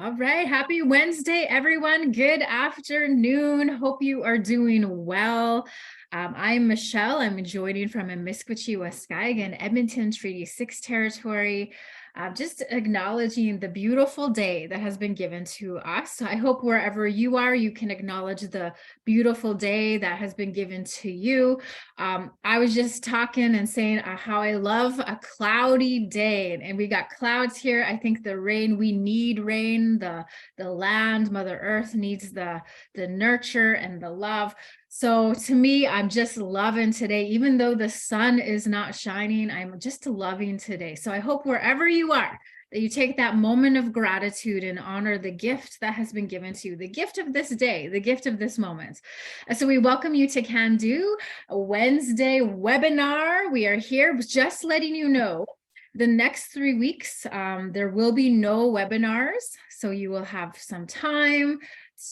All right. Happy Wednesday, everyone. Good afternoon. Hope you are doing well. I'm Michelle. I'm joining from Amiskwachee-Waskagan, Edmonton Treaty 6 territory. Just acknowledging the beautiful day that has been given to us. So I hope wherever you are, you can acknowledge the beautiful day that has been given to you. I was just talking and saying how I love a cloudy day, and we got clouds here. I think the rain, we need rain. The land, Mother Earth needs the nurture and the love. So to me, I'm just loving today, even though the sun is not shining, I'm just loving today. So I hope wherever you are, that you take that moment of gratitude and honor the gift that has been given to you, the gift of this day, the gift of this moment. So we welcome you to Cando, a Wednesday webinar. We are here just letting you know the next 3 weeks, there will be no webinars. So you will have some time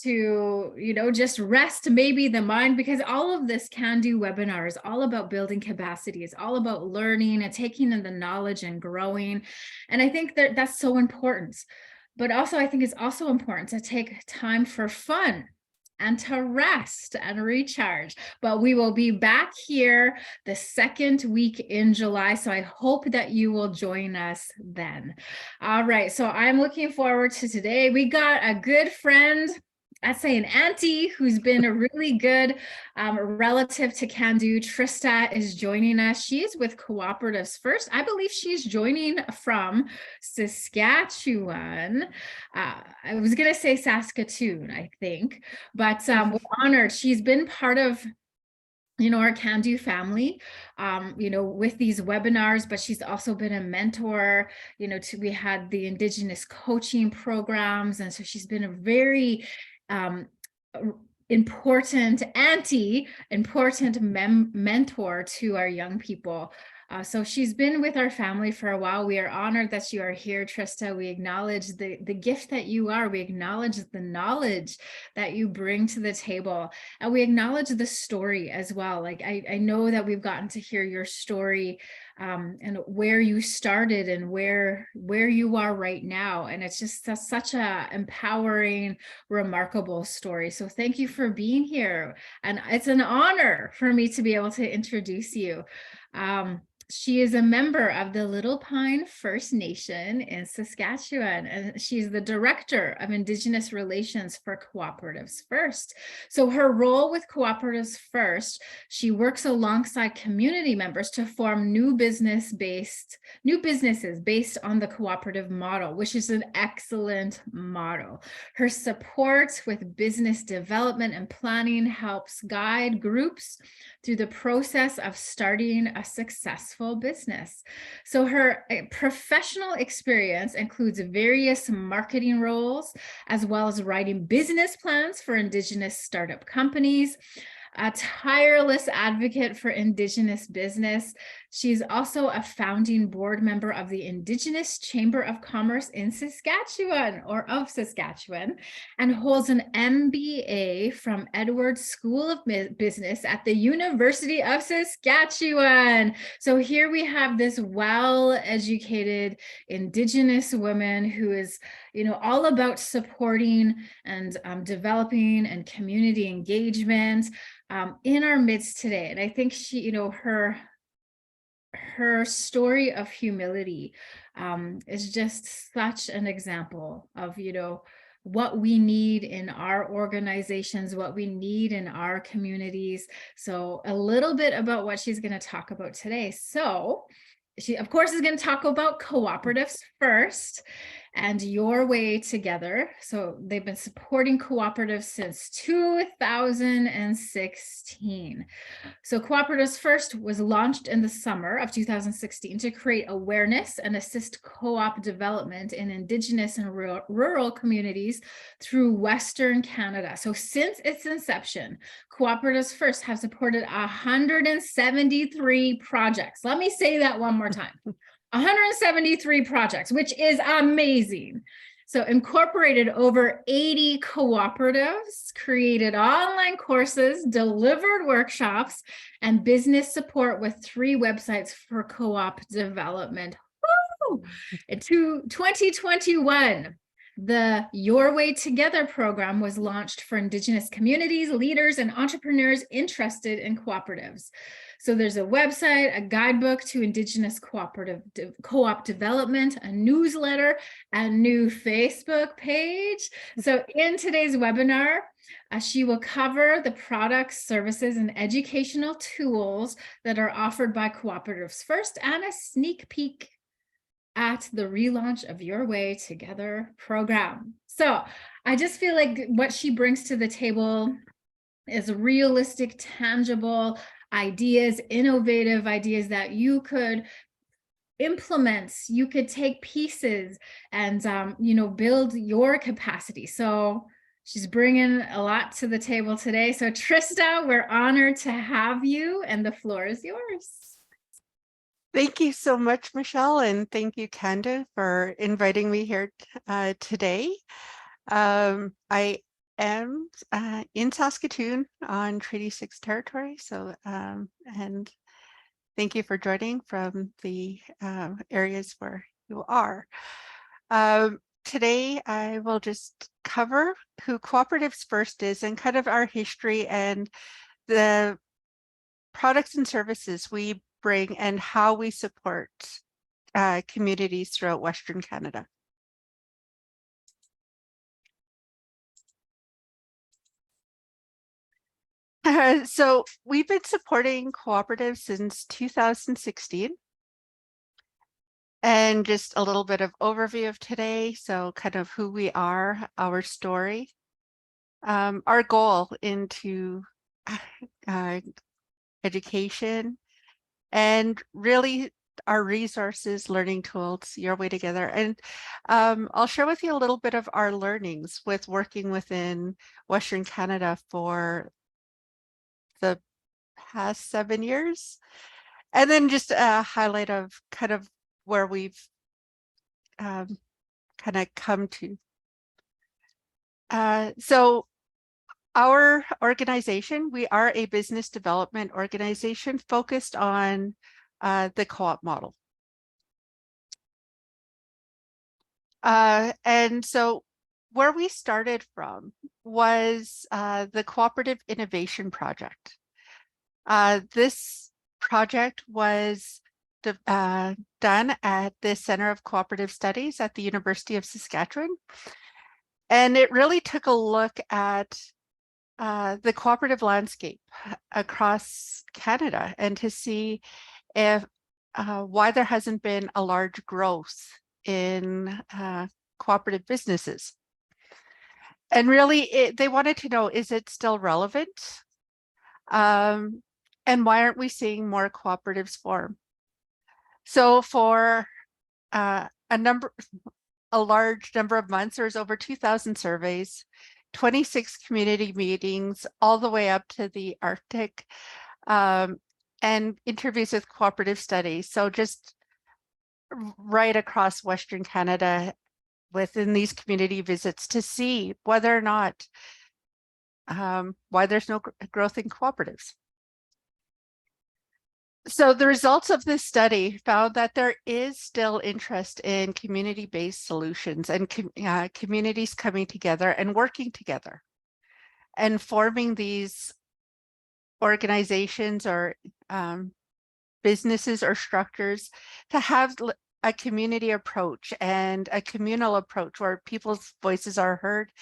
to, just rest maybe the mind, because all of this Cando webinar is all about building capacity. It's all about learning and taking in the knowledge and growing. And I think that that's so important. But also, I think it's also important to take time for fun and to rest and recharge. But we will be back here the second week in July. So I hope that you will join us then. All right. So I'm looking forward to today. We got a good friend, I'd say an auntie, who's been a really good relative to Cando. Trista is joining us. She's with Co-operatives First. I believe she's joining from Saskatchewan. I was going to say Saskatoon, I think, but we're honored. She's been part of our Cando family, with these webinars, but she's also been a mentor, we had the Indigenous coaching programs. And so she's been a very important auntie, important mentor to our young people. So she's been with our family for a while. We are honored that you are here, Trista. We acknowledge the gift that you are. We acknowledge the knowledge that you bring to the table. And we acknowledge the story as well. Like I know that we've gotten to hear your story, and where you started and where you are right now. And it's just such a empowering, remarkable story. So thank you for being here. And it's an honor for me to be able to introduce you. She is a member of the Little Pine First Nation in Saskatchewan, and she's the Director of Indigenous Relations for Co-operatives First. So her role with Co-operatives First, she works alongside community members to form new businesses based on the cooperative model, which is an excellent model. Her support with business development and planning helps guide groups through the process of starting a successful business. So her professional experience includes various marketing roles, as well as writing business plans for Indigenous startup companies, a tireless advocate for Indigenous business. She's also a founding board member of the Indigenous Chamber of Commerce in Saskatchewan, and holds an MBA from Edwards School of Business at the University of Saskatchewan. So here we have this well-educated Indigenous woman who is, all about supporting and developing and community engagement in our midst today. And I think she, her story of humility is just such an example of, what we need in our organizations, what we need in our communities. So a little bit about what she's going to talk about today. So she, of course, is going to talk about Co-operatives First and your way together. So they've been supporting cooperatives since 2016. So Co-operatives First was launched in the summer of 2016 to create awareness and assist co-op development in Indigenous and rural communities through Western Canada. So since its inception, Co-operatives First have supported 173 projects. Let me say that one more time. 173 projects, which is amazing. So incorporated over 80 cooperatives, created online courses, delivered workshops, and business support with 3 websites for co-op development. Woo! In 2021, The Your Way Together program was launched for Indigenous communities, leaders, and entrepreneurs interested in cooperatives. So there's a website, a guidebook to Indigenous co-op development, a newsletter, a new Facebook page. So in today's webinar, she will cover the products, services, and educational tools that are offered by Cooperatives First, and a sneak peek at the relaunch of Your Way Together program. So I just feel like what she brings to the table is realistic, tangible ideas, innovative ideas that you could implement. You could take pieces and, build your capacity. So she's bringing a lot to the table today. So Trista, we're honored to have you, and the floor is yours. Thank you so much, Michelle, and thank you, Cando, for inviting me here today. I am in Saskatoon on Treaty 6 territory, so and thank you for joining from the areas where you are. Today, I will just cover who Cooperatives First is and kind of our history and the products and services we bring and how we support communities throughout Western Canada. So we've been supporting cooperatives since 2016. And just a little bit of overview of today. So kind of who we are, our story, our goal into education, and really our resources, learning tools, Your Way Together. And I'll share with you a little bit of our learnings with working within Western Canada for the past 7 years. And then just a highlight of kind of where we've kind of come to. So our organization, we are a business development organization focused on the co-op model. And so where we started from was the Cooperative Innovation Project. This project was done at the Center of Cooperative Studies at the University of Saskatchewan. And it really took a look at the cooperative landscape across Canada and to see if why there hasn't been a large growth in cooperative businesses. And really, they wanted to know, is it still relevant? And why aren't we seeing more cooperatives form? So for a large number of months, there's over 2,000 surveys, 26 community meetings, all the way up to the Arctic, and interviews with cooperative studies. So just right across Western Canada within these community visits to see whether or not, why there's no growth in cooperatives. So the results of this study found that there is still interest in community-based solutions and communities coming together and working together and forming these organizations or businesses or structures to have a community approach and a communal approach where people's voices are heard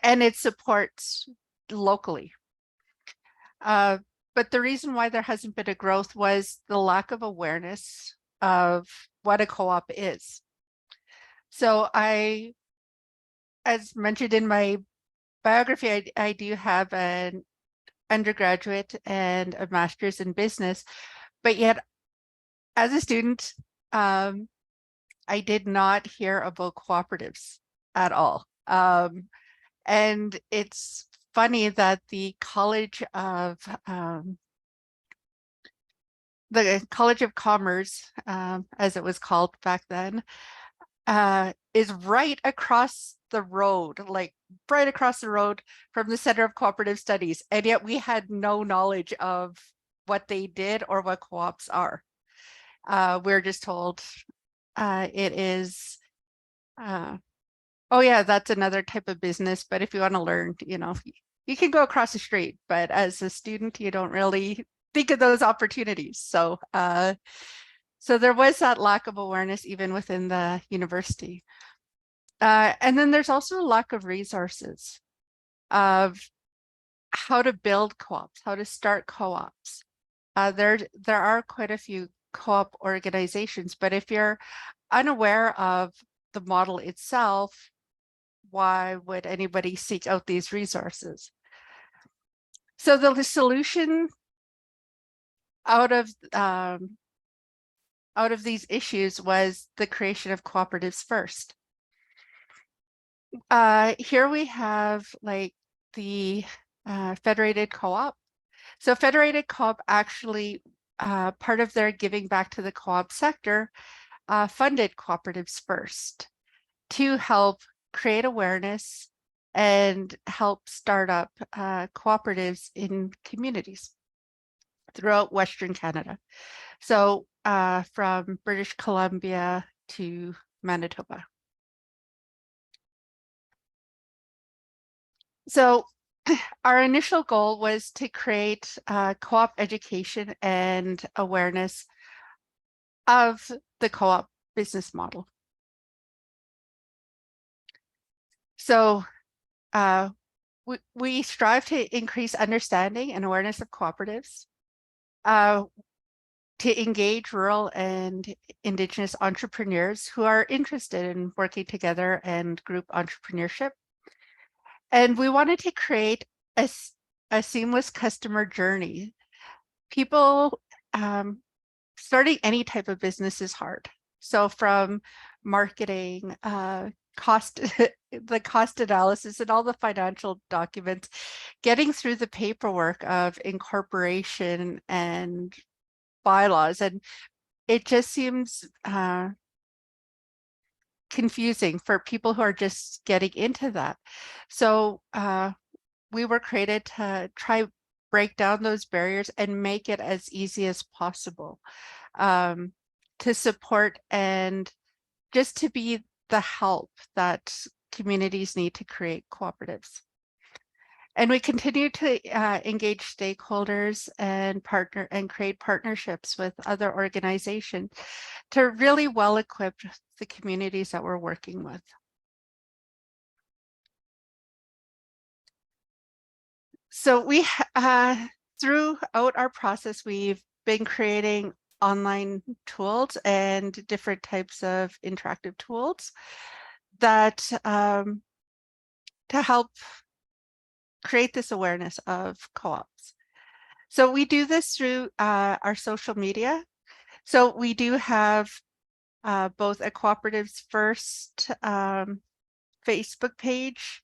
and it supports locally. But the reason why there hasn't been a growth was the lack of awareness of what a co-op is. So as mentioned in my biography, I do have an undergraduate and a master's in business, but yet as a student, I did not hear about cooperatives at all. And it's funny that the College of Commerce, as it was called back then, is right across the road, like right across the road from the Center of Cooperative Studies. And yet we had no knowledge of what they did or what co-ops are. We're just told it is Oh yeah, that's another type of business. But if you want to learn, you can go across the street, but as a student, you don't really think of those opportunities. So there was that lack of awareness even within the university. And then there's also a lack of resources of how to build co-ops, how to start co-ops. There are quite a few co-op organizations, but if you're unaware of the model itself, why would anybody seek out these resources? So the solution out of these issues was the creation of Cooperatives First. Here we have like the Federated Co-op. So Federated Co-op actually, part of their giving back to the co-op sector, funded Cooperatives First to help create awareness and help start up cooperatives in communities throughout Western Canada. So from British Columbia to Manitoba. So our initial goal was to create co-op education and awareness of the co-op business model. So we strive to increase understanding and awareness of cooperatives, to engage rural and Indigenous entrepreneurs who are interested in working together and group entrepreneurship. And we wanted to create a seamless customer journey. People, starting any type of business is hard. So from marketing, cost, the cost analysis and all the financial documents, getting through the paperwork of incorporation and bylaws. And it just seems confusing for people who are just getting into that. So we were created to try break down those barriers and make it as easy as possible, to support and just to be the help that communities need to create cooperatives. And we continue to engage stakeholders and partner and create partnerships with other organizations to really well equip the communities that we're working with. So we, throughout our process, we've been creating online tools and different types of interactive tools that to help create this awareness of co-ops. So we do this through our social media. So we do have both a Cooperatives First Facebook page.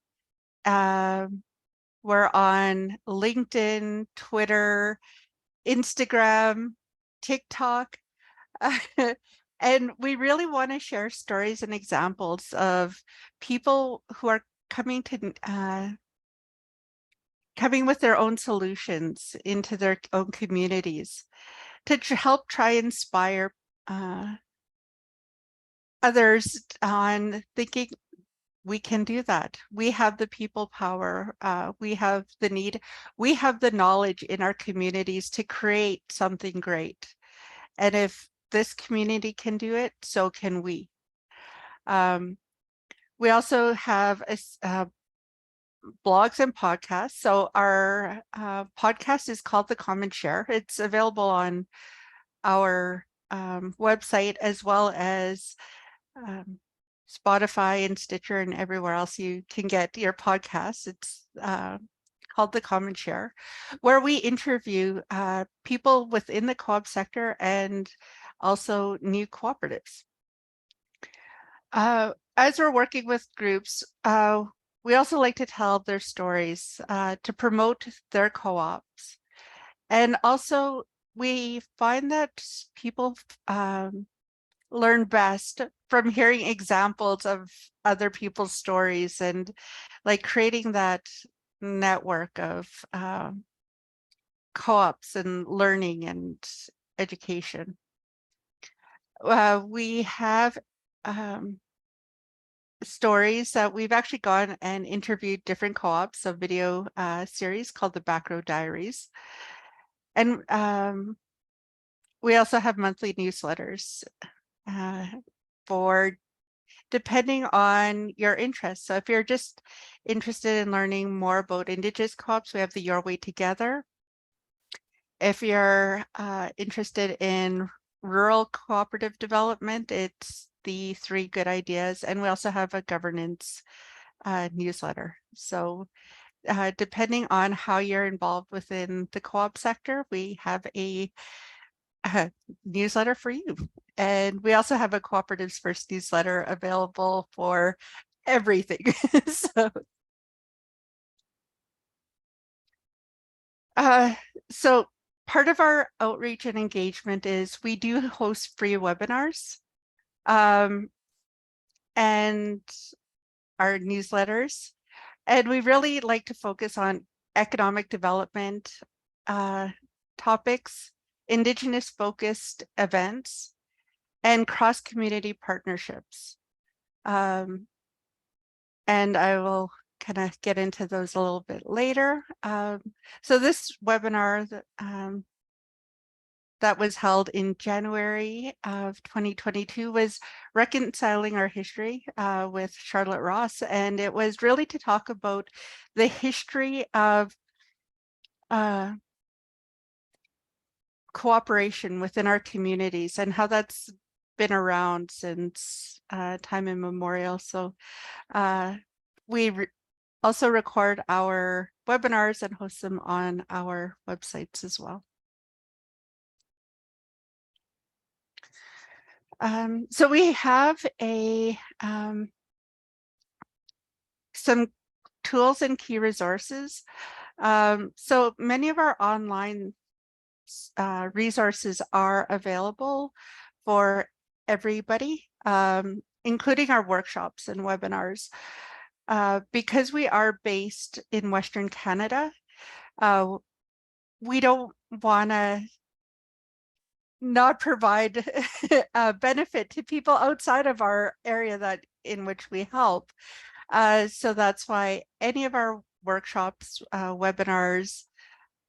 We're on LinkedIn, Twitter, Instagram, TikTok. And we really want to share stories and examples of people who are coming with their own solutions into their own communities to help try inspire others on thinking we can do that. We have the people power. We have the need. We have the knowledge in our communities to create something great. And if this community can do it, so can we. We also have blogs and podcasts. So our podcast is called The Common Share. It's available on our website as well as Spotify and Stitcher and everywhere else you can get your podcasts. It's called The Common Share, where we interview people within the co-op sector and also new cooperatives. As we're working with groups, we also like to tell their stories to promote their co-ops. And also we find that people learn best from hearing examples of other people's stories and like creating that network of co-ops and learning and education. We have stories that we've actually gone and interviewed different co-ops, a video series called the Back Row Diaries. And we also have monthly newsletters for depending on your interests. So if you're just interested in learning more about Indigenous co-ops, we have the Your Way Together. If you're interested in rural cooperative development, it's the 3 Good Ideas. And we also have a governance newsletter. So depending on how you're involved within the co-op sector, we have a newsletter for you. And we also have a Cooperatives First newsletter available for everything. So, so part of our outreach and engagement is we do host free webinars and our newsletters. And we really like to focus on economic development topics, Indigenous focused events, and cross-community partnerships. And I will kind of get into those a little bit later. So this webinar that was held in January of 2022 was Reconciling Our History with Charlotte Ross. And it was really to talk about the history of cooperation within our communities and how that's been around since time immemorial. So we also record our webinars and host them on our websites as well. So we have some tools and key resources. So many of our online resources are available for everybody, including our workshops and webinars. Because we are based in Western Canada, we don't want to not provide a benefit to people outside of our area that in which we help. So that's why any of our workshops, webinars,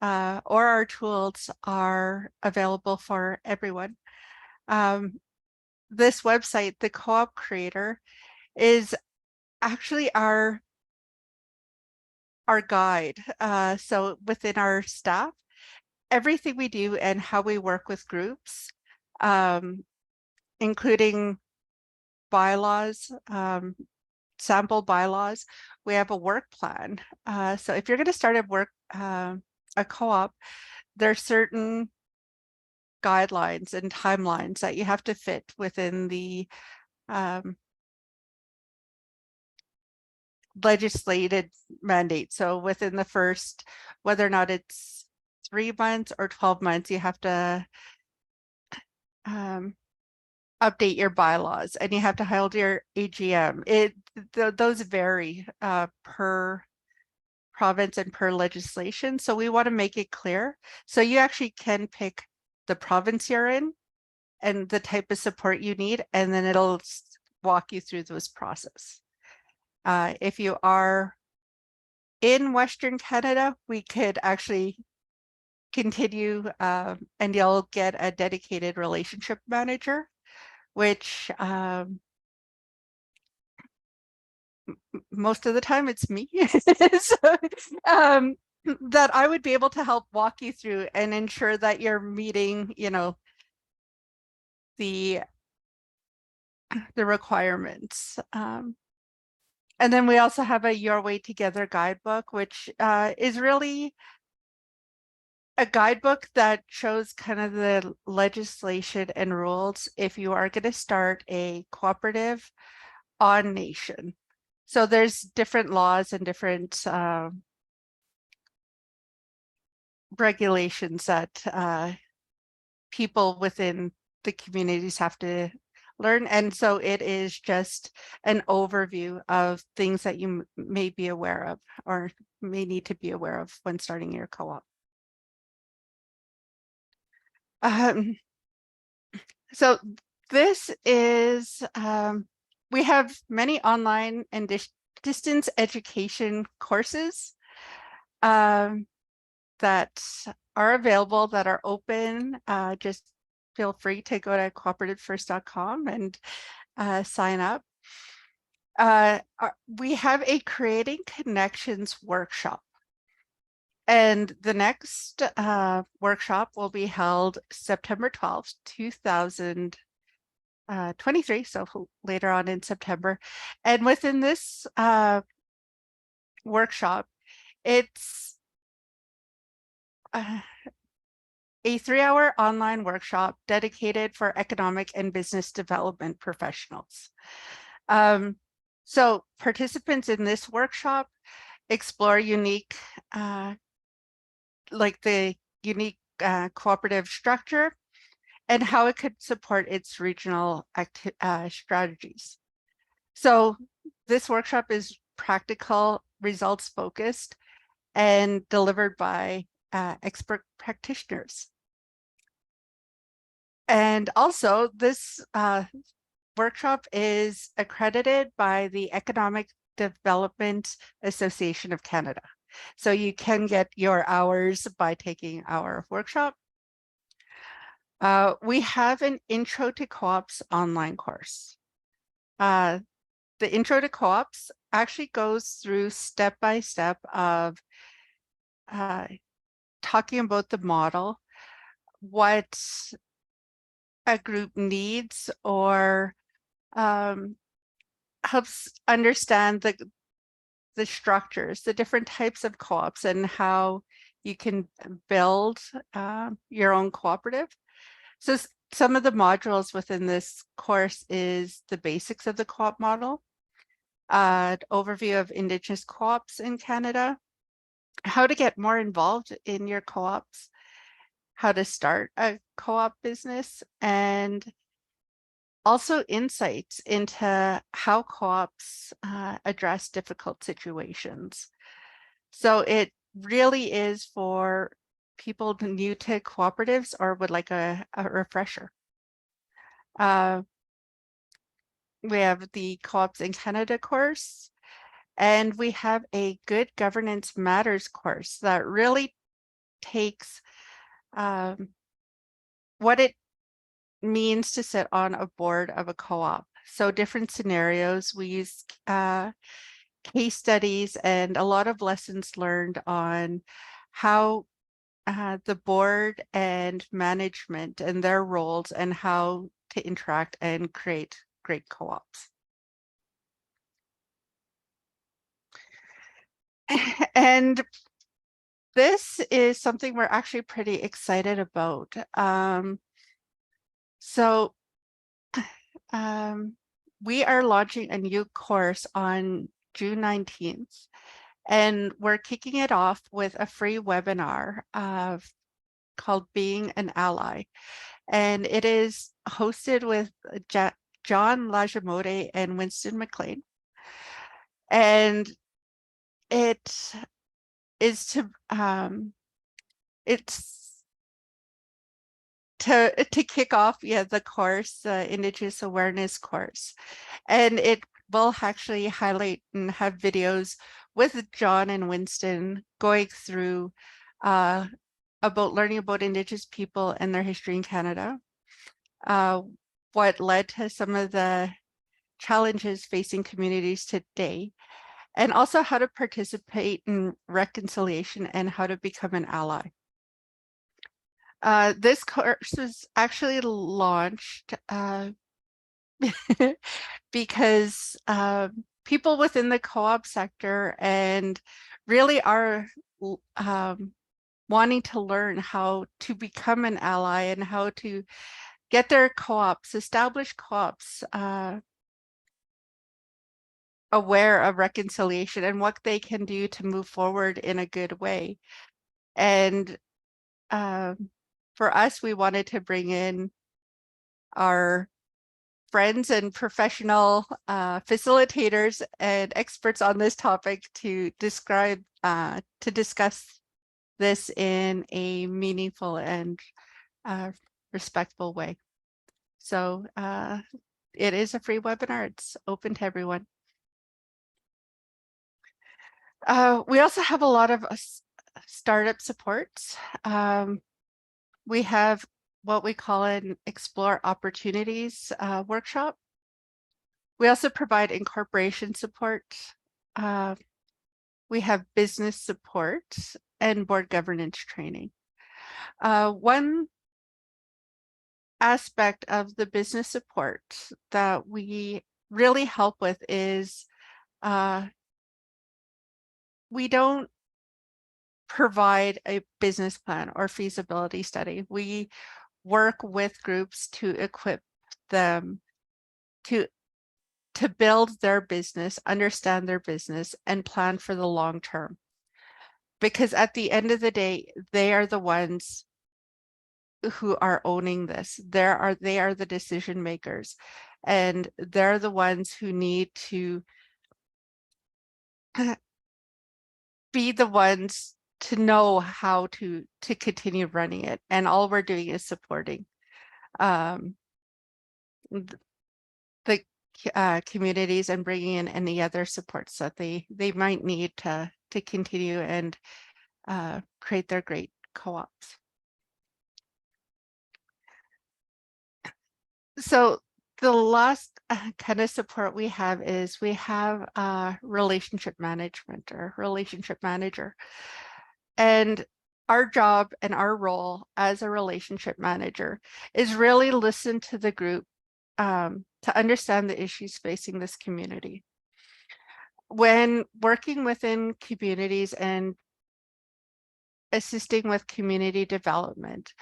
or our tools are available for everyone. This website, the Co-op Creator, is actually our guide. So within our staff, everything we do and how we work with groups, including bylaws, sample bylaws, we have a work plan. So if you're going to start a co-op, there's certain guidelines and timelines that you have to fit within the legislated mandate. So within the first, whether or not it's 3 months or 12 months, you have to update your bylaws and you have to hold your AGM. Those vary per province and per legislation. So we want to make it clear. So you actually can pick the province you're in and the type of support you need, and then it'll walk you through those process. If you are in Western Canada, we could actually continue and you'll get a dedicated relationship manager, which most of the time it's me. So, that I would be able to help walk you through and ensure that you're meeting, the requirements. And then we also have a Your Way Together guidebook, which is really a guidebook that shows kind of the legislation and rules if you are going to start a cooperative on nation. So there's different laws and different regulations that people within the communities have to learn. And so it is just an overview of things that you may be aware of or may need to be aware of when starting your co-op. So this is we have many online and distance education courses that are available, that are open. Just feel free to go to cooperativefirst.com and sign up. We have a Creating Connections workshop. And the next workshop will be held September 12th, 2023, so later on in September. And within this workshop, it's a 3-hour online workshop dedicated for economic and business development professionals. So participants in this workshop explore unique, like the unique cooperative structure and how it could support its regional strategies. So this workshop is practical, results focused, and delivered by expert practitioners. And also this workshop is accredited by the Economic Development Association of Canada. So you can get your hours by taking our workshop. We have an Intro to Co-ops online course. The Intro to Co-ops actually goes through step-by-step of talking about the model, what a group needs, or helps understand the structures, the different types of co-ops, and how you can build your own cooperative. So some of the modules within this course is the basics of the co-op model, an overview of Indigenous co-ops in Canada, how to get more involved in your co-ops, how to start a co-op business, and also insights into how co-ops address difficult situations. So it really is for people new to cooperatives or would like a refresher. We have the Co-ops in Canada course, and we have a Good Governance Matters course that really takes what it means to sit on a board of a co-op. So different scenarios, we use case studies and a lot of lessons learned on how the board and management and their roles and how to interact and create great co-ops. And this is something we're actually pretty excited about. We are launching a new course on June 19th, and we're kicking it off with a free webinar called Being an Ally. And it is hosted with John Lajamode and Winston McLean. And it is to kick off the course, the Indigenous awareness course, and it will actually highlight and have videos with John and Winston going through about learning about Indigenous people and their history in Canada, what led to some of the challenges facing communities today, and also how to participate in reconciliation and how to become an ally. This course was actually launched because people within the co-op sector and really are wanting to learn how to become an ally and how to get their co-ops, establish co-ops, aware of reconciliation and what they can do to move forward in a good way. And for us, we wanted to bring in our friends and professional facilitators and experts on this topic to discuss this in a meaningful and respectful way. So it is a free webinar. It's open to everyone. We also have a lot of startup supports. We have what we call an Explore Opportunities workshop. We also provide incorporation support. We have business support and board governance training. One aspect of the business support that we really help with is we don't provide a business plan or feasibility study. We work with groups to equip them to build their business, understand their business, and plan for the long term. Because at the end of the day, they are the ones who are owning this. They are the decision makers, and they're the ones who need to be the ones to know how to continue running it. And all we're doing is supporting the communities and bringing in any other supports that they might need to continue and create their great co-ops. So the last kind of support we have is we have relationship management or relationship manager. And our job and our role as a relationship manager is really listen to the group to understand the issues facing this community. When working within communities and assisting with community development,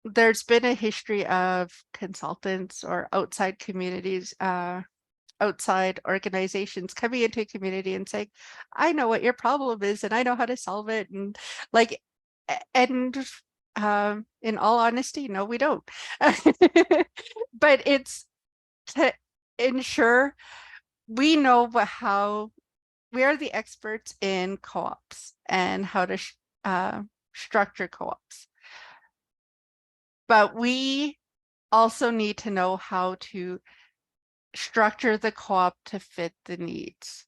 there's been a history of consultants or outside communities, outside organizations coming into a community and saying, I know what your problem is and I know how to solve it. And like, and in all honesty, no, we don't. But it's to ensure we know how we are the experts in co-ops and how to structure co-ops. But we also need to know how to structure the co-op to fit the needs.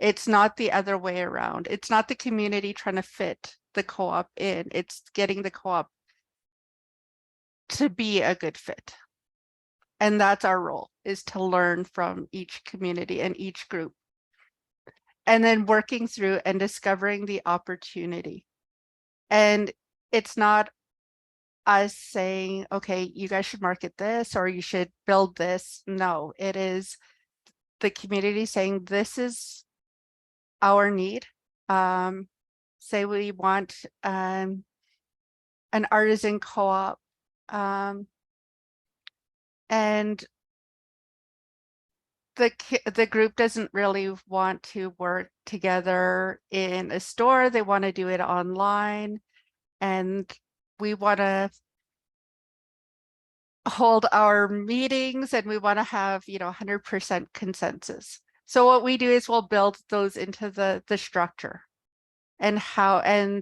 It's not the other way around. It's not the community trying to fit the co-op in. It's getting the co-op to be a good fit. And that's our role, is to learn from each community and each group. And then working through and discovering the opportunity. And it's not us saying, okay, you guys should market this or you should build this. No, it is the community saying, this is our need. Say we want an artisan co-op, and the group doesn't really want to work together in a store. They want to do it online, and we want to hold our meetings and we want to have 100% consensus. So what we do is we'll build those into the structure and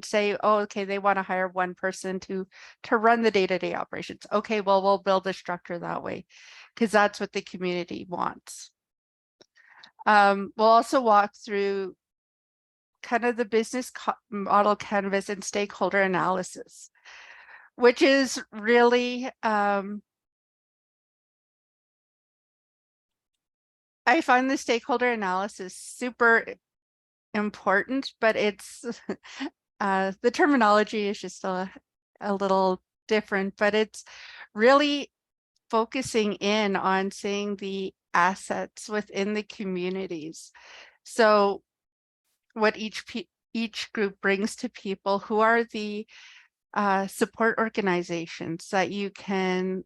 say, oh, okay, they want to hire one person to run the day-to-day operations. Okay, well, we'll build a structure that way because that's what the community wants. We'll also walk through kind of the business model canvas and stakeholder analysis, which is really, I find the stakeholder analysis super important, but it's the terminology is just a little different, but it's really focusing in on seeing the assets within the communities. So what each group brings to people, who are the support organizations that you can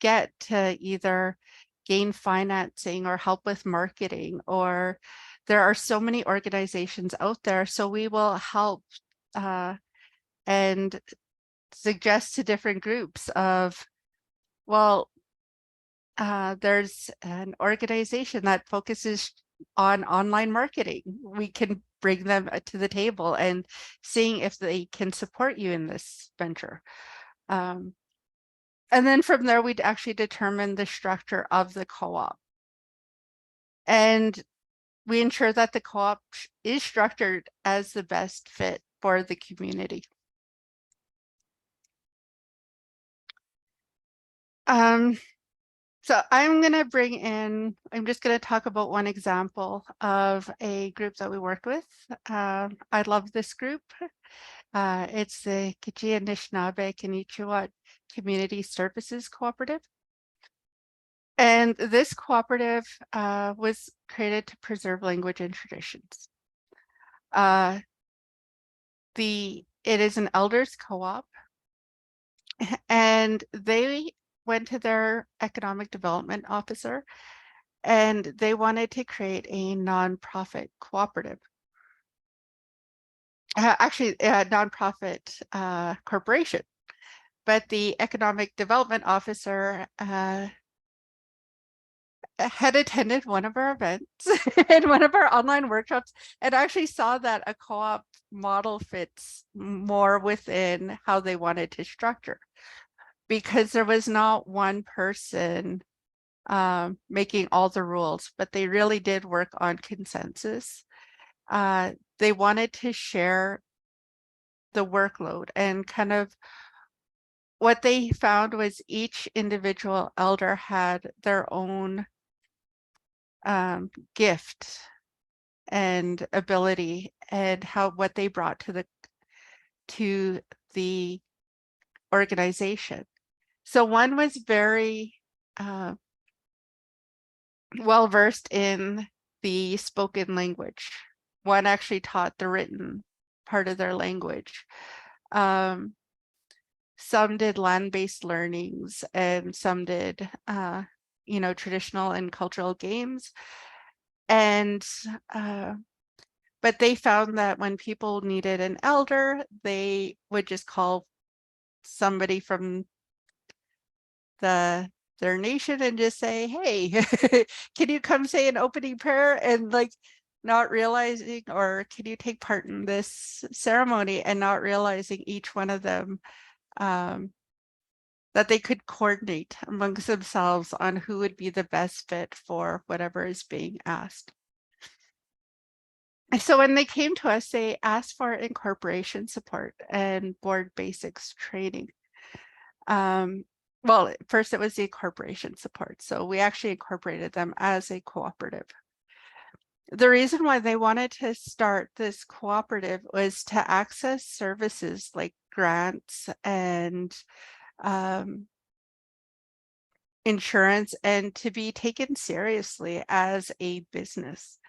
get to either gain financing or help with marketing, or there are so many organizations out there. So we will help and suggest to different groups of, well, there's an organization that focuses on online marketing. We can bring them to the table and seeing if they can support you in this venture. And then from there, we'd actually determine the structure of the co-op. And we ensure that the co-op is structured as the best fit for the community. So I'm going to I'm just going to talk about one example of a group that we worked with. I love this group. It's the Kichi Anishinaabe Kanichiwat Community Services Cooperative. And this cooperative was created to preserve language and traditions. It is an elders co-op, and they went to their economic development officer and they wanted to create a nonprofit cooperative. Actually, a nonprofit corporation. But the economic development officer had attended one of our events and one of our online workshops and actually saw that a co-op model fits more within how they wanted to structure, because there was not one person making all the rules, but they really did work on consensus. They wanted to share the workload, and kind of what they found was each individual elder had their own gift and ability, and what they brought to the organization. So one was very well versed in the spoken language. One actually taught the written part of their language. Some did land-based learnings, and some did traditional and cultural games. And but they found that when people needed an elder, they would just call somebody from their nation and just say, hey, can you come say an opening prayer? And like not realizing, or can you take part in this ceremony, and not realizing each one of them that they could coordinate amongst themselves on who would be the best fit for whatever is being asked. So when they came to us, they asked for incorporation support and board basics training. Well, first it was the incorporation support. So we actually incorporated them as a cooperative. The reason why they wanted to start this cooperative was to access services like grants and insurance, and to be taken seriously as a business,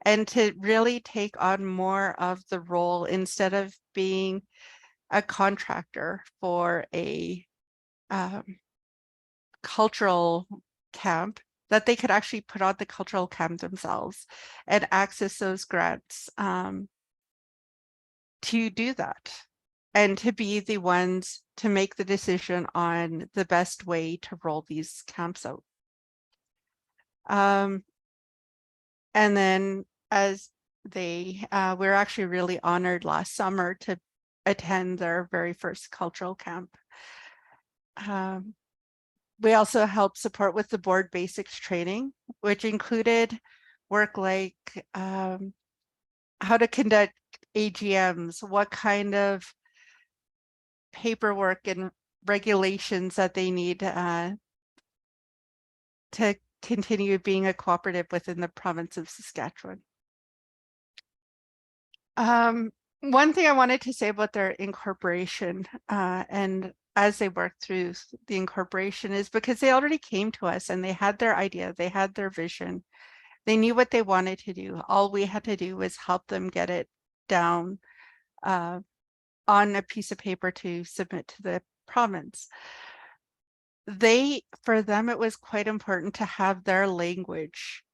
and to really take on more of the role instead of being a contractor for a cultural camp, that they could actually put on the cultural camp themselves and access those grants to do that, and to be the ones to make the decision on the best way to roll these camps out. And then as we were actually really honored last summer to attend their very first cultural camp. We also helped support with the board basics training, which included work like how to conduct AGMs, what kind of paperwork and regulations that they need to continue being a cooperative within the province of Saskatchewan. One thing I wanted to say about their incorporation and as they worked through the incorporation is because they already came to us and they had their idea, they had their vision, they knew what they wanted to do. All we had to do was help them get it down on a piece of paper to submit to the province. For them, it was quite important to have their language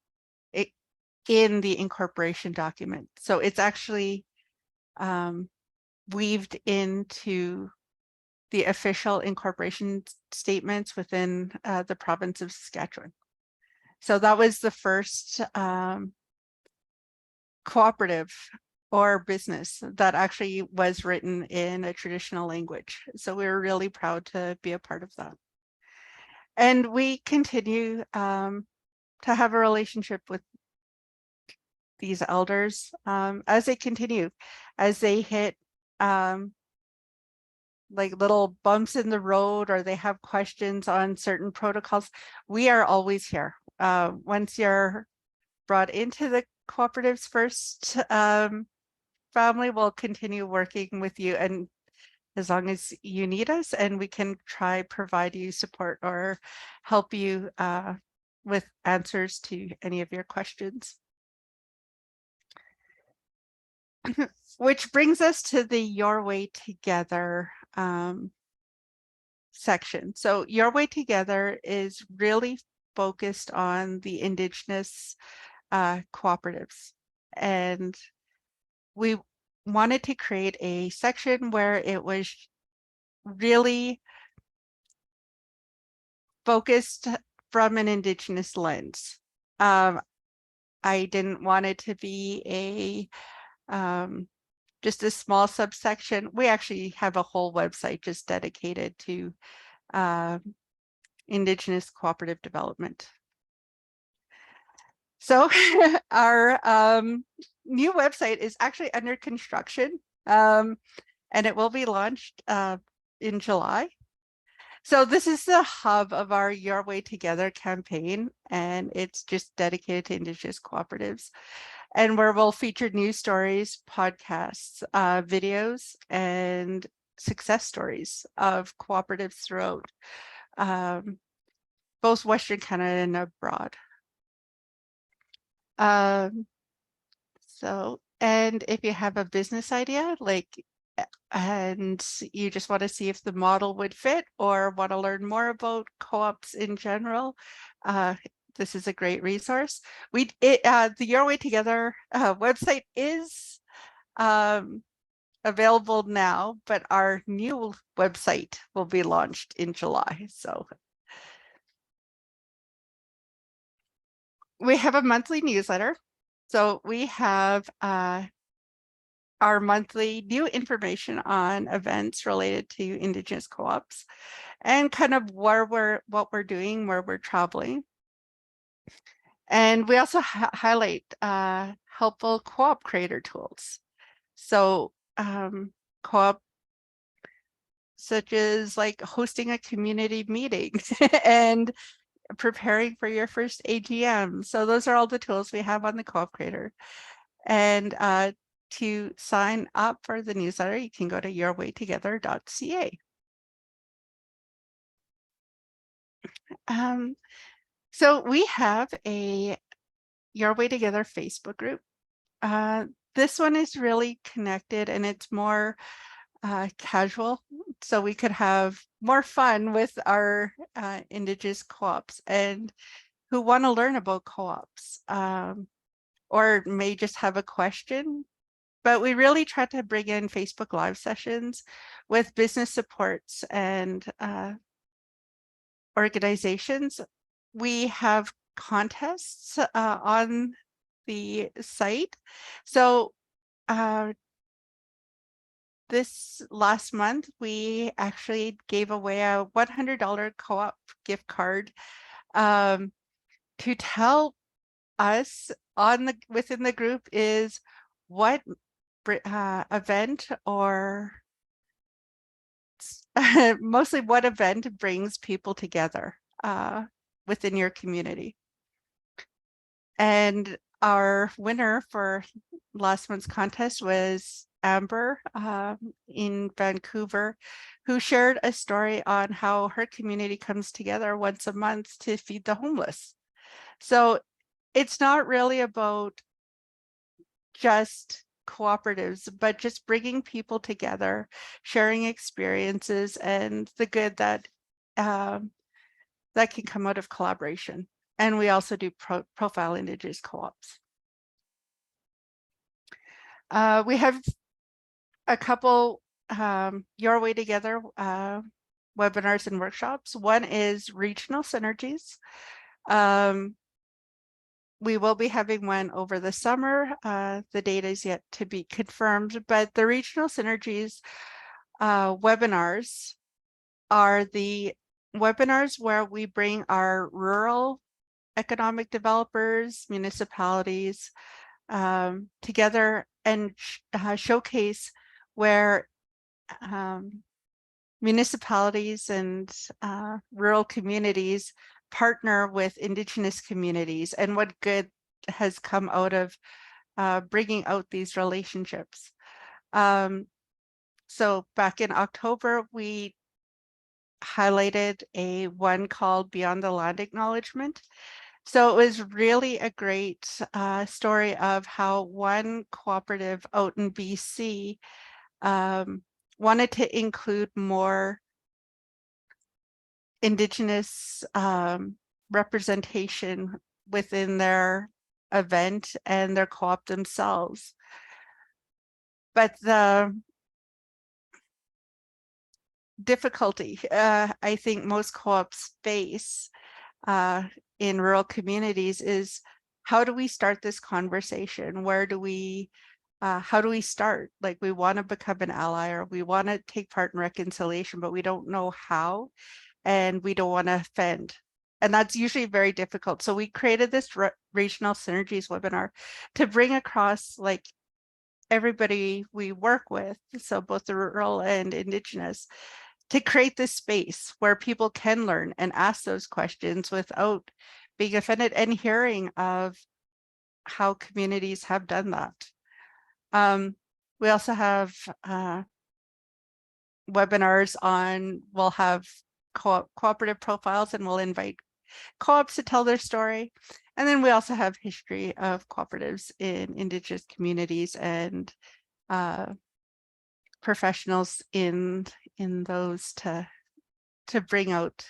in the incorporation document. So it's actually weaved into the official incorporation statements within the province of Saskatchewan. So that was the first cooperative or business that actually was written in a traditional language. So we were really proud to be a part of that. And we continue to have a relationship with these elders as they continue, as they hit like little bumps in the road, or they have questions on certain protocols. We are always here. Once you're brought into the Cooperatives First family, we'll continue working with you, and as long as you need us, and we can try provide you support or help you with answers to any of your questions. Which brings us to the Your Way Together section. So Your Way Together is really focused on the Indigenous cooperatives. And we wanted to create a section where it was really focused from an Indigenous lens. I didn't want it to be just a small subsection. We actually have a whole website just dedicated to Indigenous cooperative development. So our new website is actually under construction, and it will be launched in July. So this is the hub of our Your Way Together campaign, and it's just dedicated to Indigenous cooperatives, and where we'll feature news stories, podcasts, videos, and success stories of cooperatives throughout both Western Canada and abroad. And if you have a business idea, and you just want to see if the model would fit or want to learn more about co-ops in general, this is a great resource. The Your Way Together website is available now, but our new website will be launched in July. So we have a monthly newsletter. So we have our monthly new information on events related to Indigenous co-ops and kind of what we're doing, where we're traveling. And we also highlight helpful co-op creator tools. So co-op such as like hosting a community meeting and preparing for your first AGM. So those are all the tools we have on the Co-op Creator. And to sign up for the newsletter, you can go to yourwaytogether.ca. So we have a Your Way Together Facebook group. This one is really connected, and it's more casual, so we could have more fun with our Indigenous co-ops and who want to learn about co-ops, or may just have a question. But we really try to bring in Facebook Live sessions with business supports and organizations. We have contests on the site. So this last month, we actually gave away a $100 co-op gift card to tell us within the group is what event, or mostly what event brings people together within your community. And our winner for last month's contest was Amber in Vancouver, who shared a story on how her community comes together once a month to feed the homeless. So it's not really about just cooperatives, but just bringing people together, sharing experiences, and the good that that can come out of collaboration. And we also do profile Indigenous co-ops. We have a couple Your Way Together webinars and workshops. One is regional synergies. We will be having one over the summer. The date is yet to be confirmed, but the regional synergies webinars are the webinars where we bring our rural economic developers, municipalities together and showcase where municipalities and rural communities partner with Indigenous communities and what good has come out of bringing out these relationships. So back in October, we highlighted one called Beyond the Land Acknowledgement. So it was really a great story of how one cooperative out in BC wanted to include more Indigenous representation within their event and their co-op themselves. But the difficulty I think most co-ops face in rural communities is, how do we start this conversation? Where do we, how do we start? Like, we want to become an ally, or we want to take part in reconciliation, but we don't know how, and we don't want to offend. And that's usually very difficult. So we created this regional synergies webinar to bring across like everybody we work with, so both the rural and Indigenous, to create this space where people can learn and ask those questions without being offended, and hearing of how communities have done that. We also have webinars on, we'll have cooperative profiles, and we'll invite co-ops to tell their story. And then we also have history of cooperatives in Indigenous communities and professionals in those to bring out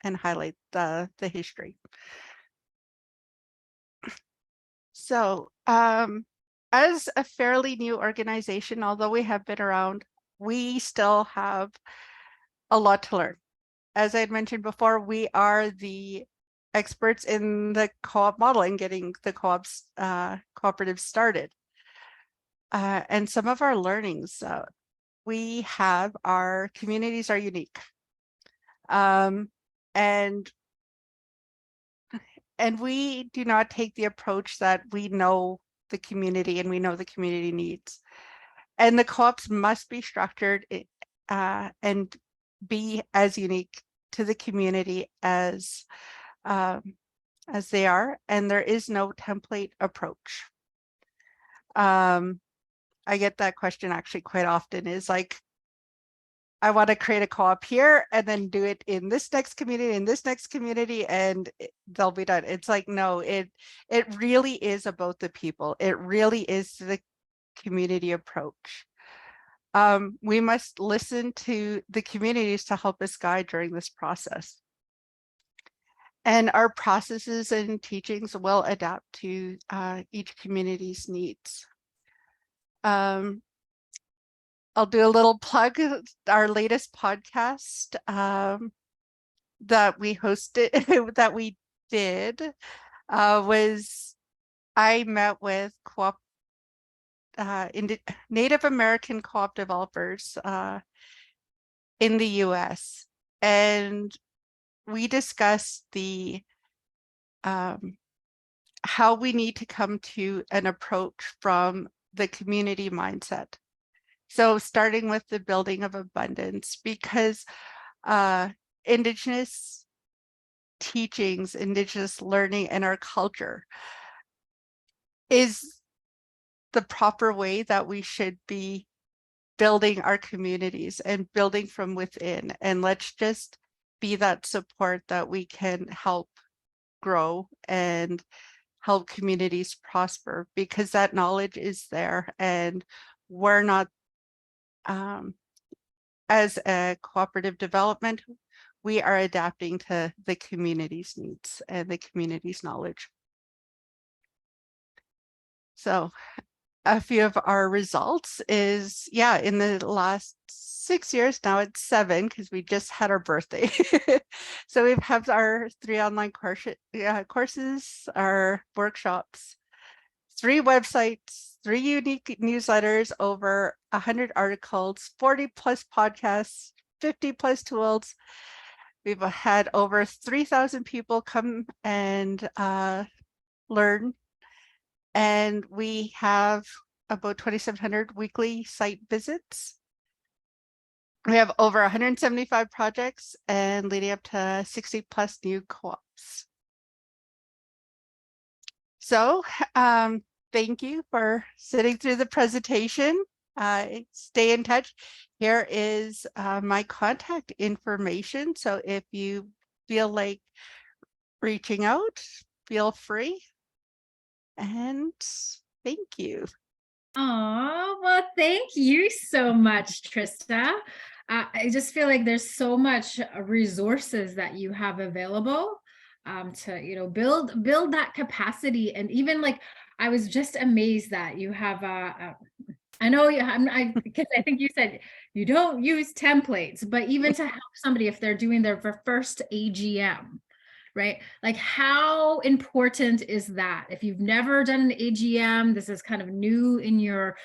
and highlight the history. So as a fairly new organization, although we have been around, we still have a lot to learn. As I had mentioned before, we are the experts in the co-op model and getting the co-ops cooperatives started. And some of our learnings, we have, our communities are unique. And we do not take the approach that we know the community and we know the community needs. And the co-ops must be structured and be as unique to the community as they are. And there is no template approach. I get that question actually quite often, is like, I want to create a co-op here and then do it in this next community, and they'll be done. It's like, no, it really is about the people. It really is the community approach. We must listen to the communities to help us guide during this process. And our processes and teachings will adapt to each community's needs. I'll do a little plug. Our latest podcast that we hosted, that we did, was, I met with Native American co-op developers in the US, and we discussed the how we need to come to an approach from the community mindset. So starting with the building of abundance, because Indigenous teachings, Indigenous learning, and our culture is the proper way that we should be building our communities and building from within. And let's just be that support that we can help grow and help communities prosper, because that knowledge is there, and we're not, as a cooperative development, we are adapting to the community's needs and the community's knowledge. So a few of our results is, yeah, in the last 6 years, now it's 7 because we just had our birthday. So we've had our 3 online courses, our workshops, 3 websites, 3 unique newsletters, over 100 articles, 40 plus podcasts, 50 plus tools. We've had over 3,000 people come and learn. And we have about 2,700 weekly site visits. We have over 175 projects and leading up to 60 plus new co-ops. So thank you for sitting through the presentation. Stay in touch. Here is my contact information. So if you feel like reaching out, feel free. And thank you. Oh, well, thank you so much, Trista. I just feel like there's so much resources that you have available to, build that capacity. And even like, I was just amazed that you have, I know because I think you said you don't use templates, but even to help somebody if they're doing their first AGM, right? Like how important is that? If you've never done an AGM, this is kind of new in your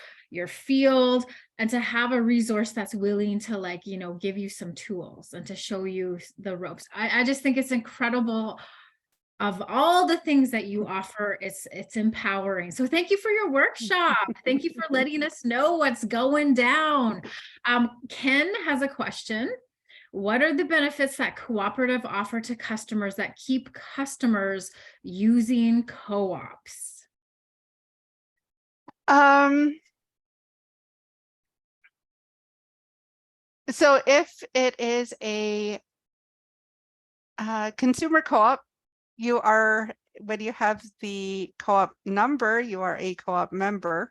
field, and to have a resource that's willing to like, give you some tools and to show you the ropes. I just think it's incredible. Of all the things that you offer, it's empowering. So thank you for your workshop. Thank you for letting us know what's going down. Ken has a question. What are the benefits that Cooperative offer to customers that keep customers using co-ops? So if it is a consumer co-op, when you have the co-op number, you are a co-op member.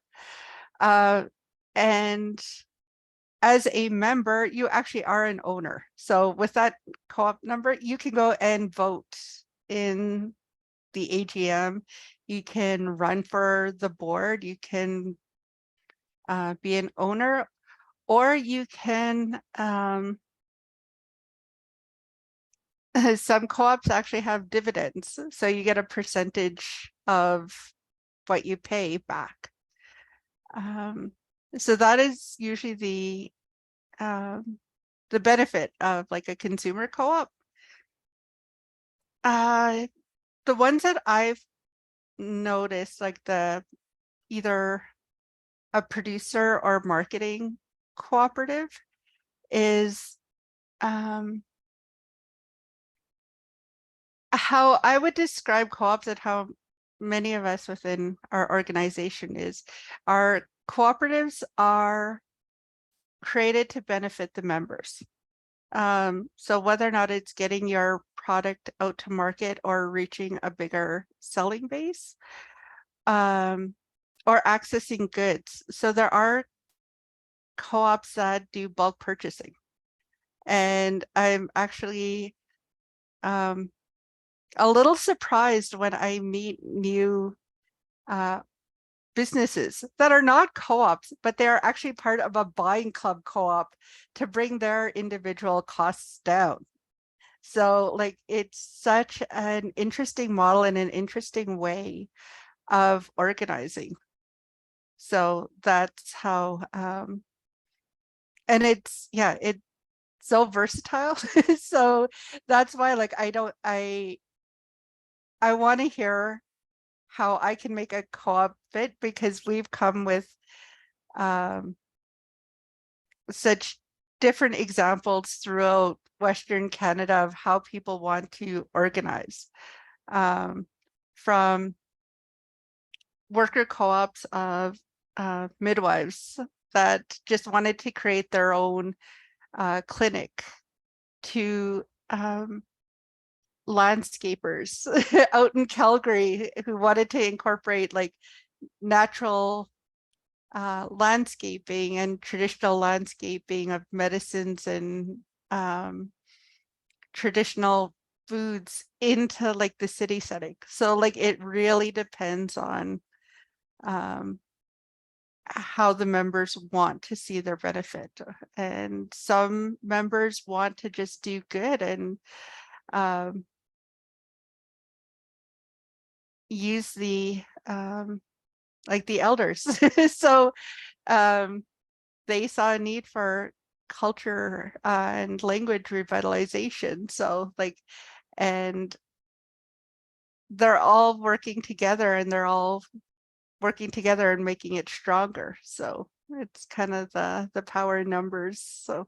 And as a member, you actually are an owner. So with that co-op number, you can go and vote in the AGM. You can run for the board. You can be an owner, or you can, some co-ops actually have dividends. So you get a percentage of what you pay back. So that is usually the benefit of like a consumer co-op. The ones that I've noticed, like either a producer or marketing cooperative, is how I would describe co-ops and how many of us within our organization is, our cooperatives are created to benefit the members. So whether or not it's getting your product out to market or reaching a bigger selling base, or accessing goods. So there are co-ops that do bulk purchasing. And I'm actually a little surprised when I meet new businesses that are not co-ops, but they are actually part of a buying club co-op to bring their individual costs down. So like, it's such an interesting model and an interesting way of organizing. So that's how, and it's so versatile. So that's why, like, I want to hear how I can make a co-op fit, because we've come with such different examples throughout Western Canada of how people want to organize, from worker co-ops of midwives that just wanted to create their own clinic, to landscapers out in Calgary who wanted to incorporate like natural landscaping and traditional landscaping of medicines and traditional foods into like the city setting. So like, it really depends on how the members want to see their benefit. And some members want to just do good and use the like the elders. So they saw a need for culture and language revitalization. So like, and they're all working together, and they're all working together and making it stronger. So it's kind of the power in numbers. So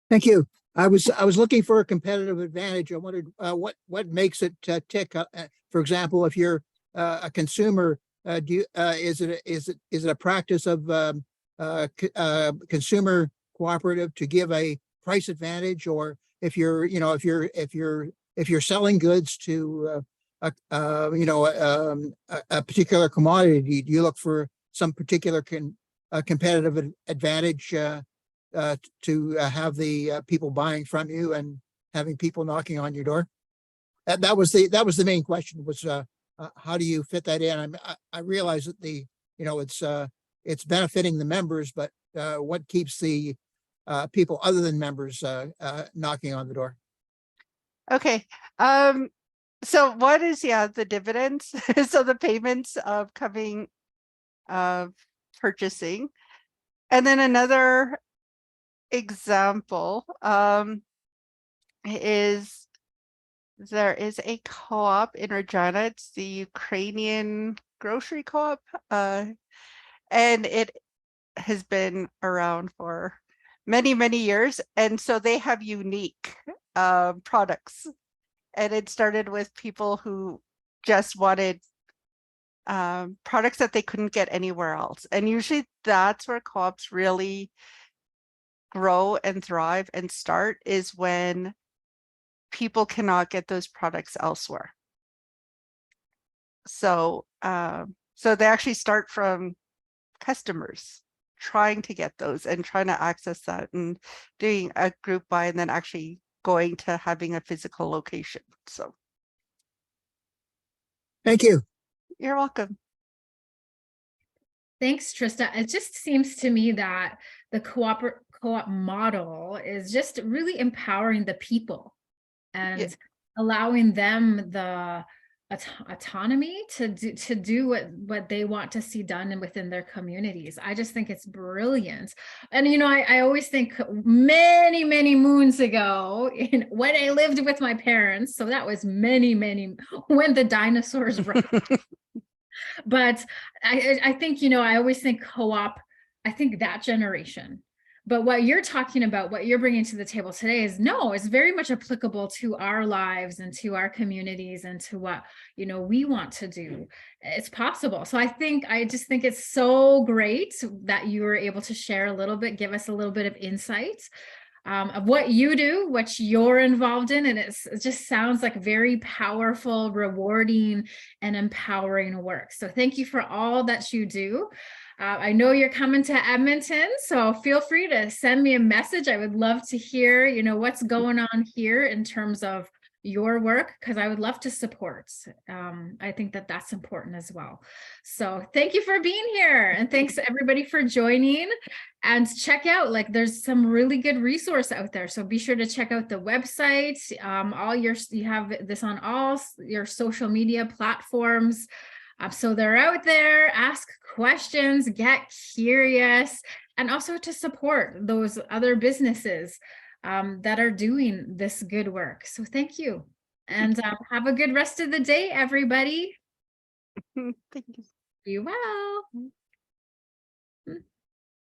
Thank you. I was looking for a competitive advantage. I wondered what makes it tick. For example, if you're a consumer, is it a practice of consumer cooperative to give a price advantage, or if you're selling goods to a particular commodity, do you look for some particular competitive advantage to have the people buying from you and having people knocking on your door? That was the main question, was how do you fit that in? I realize that it's benefiting the members, but what keeps the people other than members knocking on the door? okay. So what is, the dividends? So the payments of coming, of purchasing. And then another example is there is a co-op in Regina. It's the Ukrainian grocery co-op, and it has been around for many, many years. And so they have unique products. And it started with people who just wanted products that they couldn't get anywhere else. And usually that's where co-ops really grow and thrive and start, is when people cannot get those products elsewhere. So so they actually start from customers trying to get those and trying to access that, and doing a group buy, and then actually going to having a physical location. So Thank you. you're welcome. Thanks, Trista. It just seems to me that the co-op model is just really empowering the people and allowing them the autonomy to do what they want to see done and within their communities. I just think it's brilliant. And I always think many moons ago, when I lived with my parents, so that was many when the dinosaurs were but I think I always think co-op, I think that generation. But what you're talking about, what you're bringing to the table today is very much applicable to our lives and to our communities and to what, we want to do. It's possible. So I just think it's so great that you were able to share a little bit, give us a little bit of insight of what you do, what you're involved in. And it just sounds like very powerful, rewarding, and empowering work. So thank you for all that you do. I know you're coming to Edmonton, so feel free to send me a message. I would love to hear, what's going on here in terms of your work, because I would love to support. I think that that's important as well. So thank you for being here, and thanks everybody for joining. And check out, there's some really good resource out there. So be sure to check out the website. You have this on all your social media platforms. So they're out there. Ask questions, get curious, and also to support those other businesses that are doing this good work. So thank you, and have a good rest of the day, everybody. Thank you. Be well.